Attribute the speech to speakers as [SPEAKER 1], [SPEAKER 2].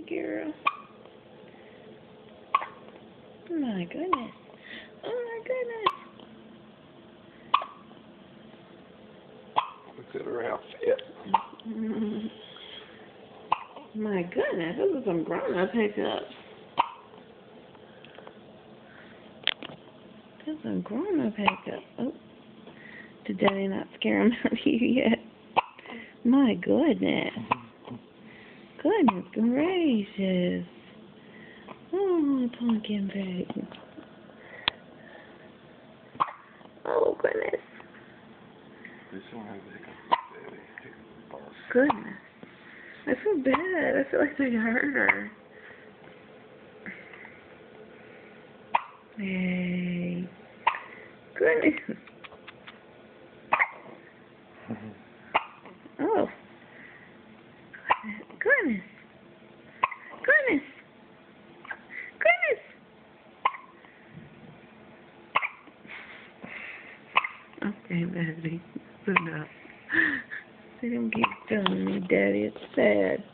[SPEAKER 1] girl. Oh my goodness. Oh my goodness.
[SPEAKER 2] Look at her outfit.
[SPEAKER 1] My goodness, those are some grown-up hiccups. Those are some grown-up hiccups. Oh, did Daddy not scare him out of you yet? My goodness. Goodness gracious. Oh, pumpkin baby. Oh, goodness.
[SPEAKER 2] This one has hiccups.
[SPEAKER 1] Goodness. I feel bad. I feel like they hurt her. Hey. Goodness. Oh. Goodness. Goodness. Goodness. Okay, baby. Good enough. They don't keep telling me, Daddy. It's sad.